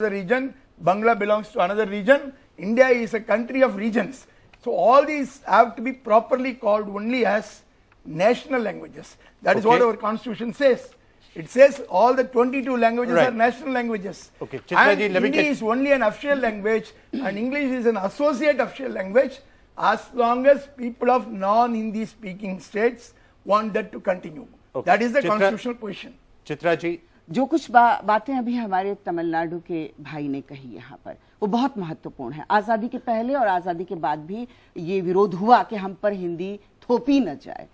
the region, Bangla belongs to another region, India is a country of regions. So all these have to be properly called only as national languages. That is what our constitution says. It says all the 22 languages are national languages. Okay. And Hindi is only an official language and English is an associate official language as long as people of non-Hindi speaking states want that to continue. Okay. That is the constitutional position. Chitra ji, जो कुछ बातें अभी हमारे तमिलनाडु के भाई ने कही यहाँ पर वो बहुत महत्वपूर्ण है। आजादी के पहले और आजादी के बाद भी ये विरोध हुआ कि हम पर हिंदी थोपी न जाए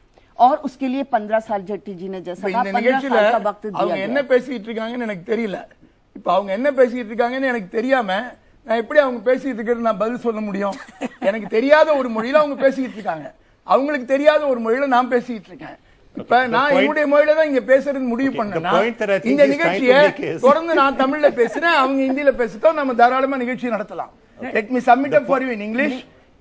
और उसके लिए 15 साल जेट्टी जी ने जैसा कहा 15 साल का वक्त दिया गया। என்ன பேசிட்டு இருக்காங்கன்னு எனக்கு தெரியல। இப்போ அவங்க என்ன பேசிட்டு இருக்காங்கன்னு எனக்கு தெரியாம நான் எப்படி அவங்க பேசிட்டு இருக்கிறது நான் பதில் சொல்ல முடியும்? எனக்கு தெரியாத ஒரு மொழியில அவங்க பேசிட்டு இருக்காங்க, அவங்களுக்கு தெரியாத ஒரு மொழியில நான் பேசிட்டு இருக்கேன். இப்ப நான் என்னுடைய மொழியில தான் இங்க பேசுறது முடிவு பண்ணேன். இந்த நிகழ்ச்சியை தொடர்ந்து நான் தமிழ்ல பேசுறேன், அவங்க ஹிந்தில பேசிட்டோம், நம்ம தாராளமா நிகழ்ச்சி நடத்தலாம். Let me submit up for you in English.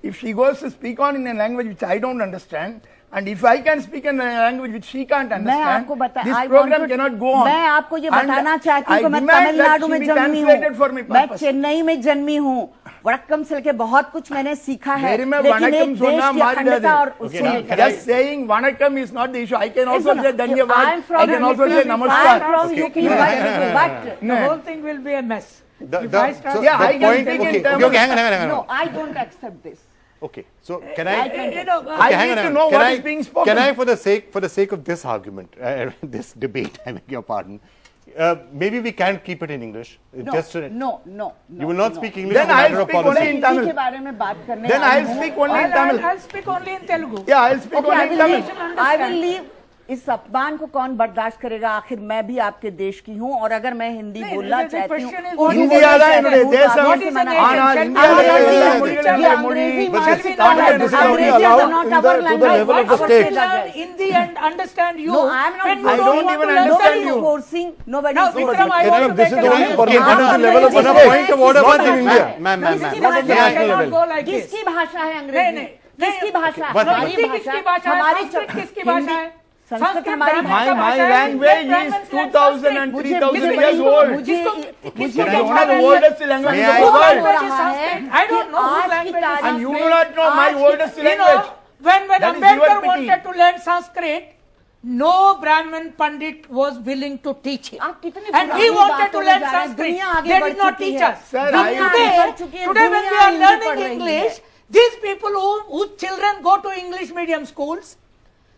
If she goes to speak on in a language which I don't understand, and if I can speak in a language which she can't understand, this program cannot go on. मैं आपको ये बताना चाहती हूँ कि मैं तमिलनाडु में जन्मी हूँ, मैं चेन्नई में जन्मी हूँ, वड़क्कम से लेके बहुत कुछ मैंने सीखा है, लेकिन एक देश की अखंडता और उसको just saying vanakkam is not the issue. I can also say dhanyavad, I can also say namaskar. But the whole thing will be a mess. Yeah, I can speak in Tamil. No, I don't accept this. Okay, so can I? I need to know what is being spoken. Can I, for the sake of this argument, this debate, I beg your pardon, maybe we can keep it in English. No. You will not speak English. Then I'll speak only in Tamil. Then I'll speak only in Tamil. I'll speak only in Telugu. Yeah, I'll speak only in Tamil. I will leave. इस अपमान को कौन बर्दाश्त करेगा? आखिर मैं भी आपके देश की हूँ और अगर मैं हिंदी बोलना चाहती हूँ, Hindi and understand you. No, I am not. I don't even understand you. Forcing nobody. Now, Vikram, I want to this is the only level of a point of order in India. Ma'am. cannot go like this. किसकी भाषा है अंग्रेजी? किसकी भाषा? हमारी किसकी भाषा है? संस्कृत हमारी My language is 2000 and 3000 years old. It's one of the oldest languages in the world. I don't know whose language is And you do not know my oldest language. When That is Ambedkar your pity. wanted to learn Sanskrit, no Brahmin Pandit was willing to teach him. And he wanted to learn Sanskrit. They did not teach us. Sir, Today when we are learning English, these people whose children go to English medium schools,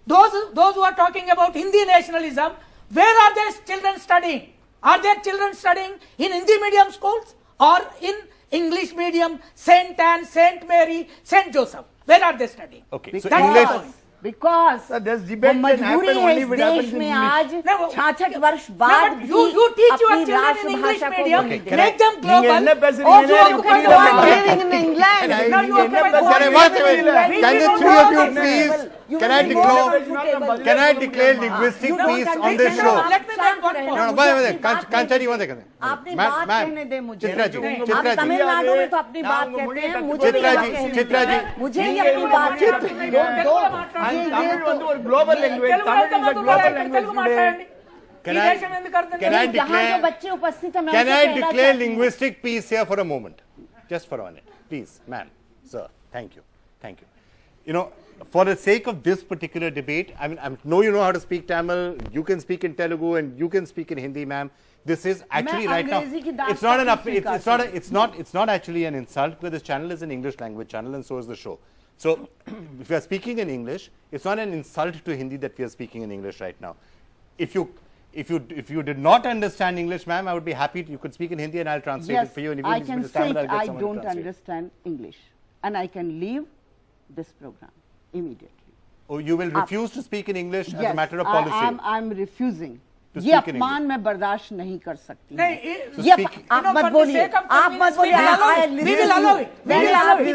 those who are talking about Hindi nationalism, where are their children studying? Are their children studying in Hindi medium schools or in English medium, St. Anne, St. Mary, St. Joseph? Where are they studying? Okay, so English. Because this debate can happen only if it happens in आज English. 66 वर्ष बाद you teach your children in English medium, make them global. living in England. Now you are Can the three of you please? Can I declare linguistic peace on this show? Let me make one point. No, wait. Kanchani, one second. आपने बात कहने दे मुझे। चित्रा जी, आप तमिलनाडु में तो अपनी बात कहते हैं, मुझे भी चित्रा जी, मुझे ही अपनी बात Tamil is a global language. Tamil is a global language today. Can I declare linguistic peace here for a moment? Just for a minute. Please, ma'am, sir. Thank you. You know, for the sake of this particular debate, I know you know how to speak Tamil, you can speak in Telugu and you can speak in Hindi, ma'am. This is actually right now, it's not actually an insult because this channel is an English language channel and so is the show. So, if we are speaking in English, it's not an insult to Hindi that we are speaking in English right now. If you did not understand English, ma'am, I would be happy you could speak in Hindi and I'll translate it for you. And if I you can say I don't understand English and I can leave this program immediately. Oh, you will refuse to speak in English as a matter of policy? I'm refusing. ये अपमान मैं बर्दाश्त नहीं कर सकती। नहीं, आप मत बोलिए, आप मत बोलिए। We will allow it. We will allow it.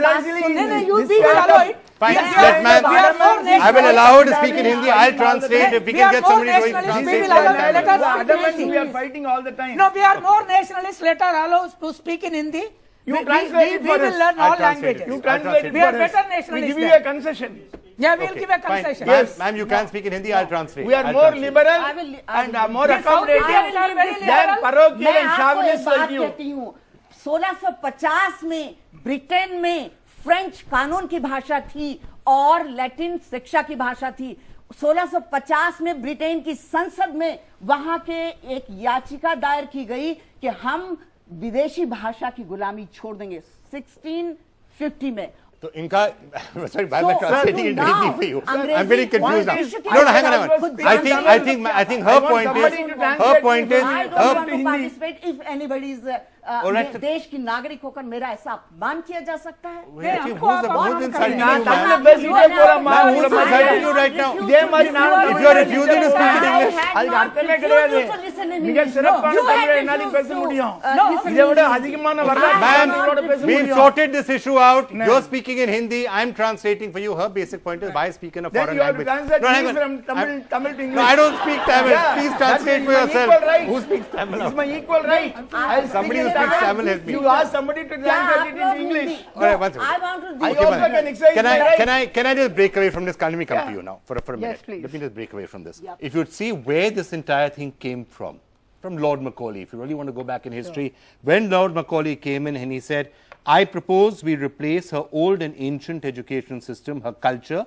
You will allow it. Fine, I will allow her to speak in Hindi. I'll translate. If we can get somebody to translate. We are fighting all the time. No, we are more nationalists. Let us allow us to speak in Hindi. You translate it for us. We will learn all languages. You translate it We are for us. better nationalists. We give you a concession. Yeah, we will give a concession. Yes. Ma'am, you can speak in Hindi, I'll translate. We are more liberal and more accommodating than parochial and chauvinists like you. 1650 में Britain में French कानून की भाषा थी और Latin शिक्षा की भाषा थी। 1650 में ब्रिटेन की संसद में वहां के एक याचिका दायर की गई कि हम विदेशी भाषा की गुलामी छोड़ देंगे 1650 में। तो इनका sorry, why am I translating it now, Hindi for you? Angrezi- I'm getting confused now. One No, hang on. I think her I want point somebody is to translate I don't want to Hindi. participate if anybody is right. देश की नागरिक होकर मेरा ऐसा अपमान किया जा सकता है। who's insulting you, நான் ma'am? தமிழ்ல பேசிட்டே போறேம்மா. Ma'am, who's உங்களை insulting you right now? இதே மாதிரி நானும் If you are refusing to speak in English, அதுக்கு அர்த்தமே கிடையாது. மிக சிறப்பான தமிழை என்னால பேச முடியும். இதை விட அதிகமான வரலாற்று Ma'am, சான்றுகளோட பேச we've முடியும். sorted this issue out. You're speaking in Hindi. I'm translating for you. Her basic point is why speak in a Then foreign you have to language. translate hang me on. from Tamil to English. No, I don't speak Tamil. Yeah, Please that's translate for my yourself. equal right. Who speaks Tamil? It's my equal right. I'll speak Somebody in who speaks Tamil, help me. You ask somebody to translate it into English. All right, one second. I want to I do also can exercise Can my I, right. can I just break away from this? Can we come to Yeah. you now for a minute? please. Let me just break away from this. If you'd see where this entire thing came from Lord Macaulay, if you really want to go back in history, when Lord Macaulay came in and he said, I propose we replace her old and ancient education system, her culture,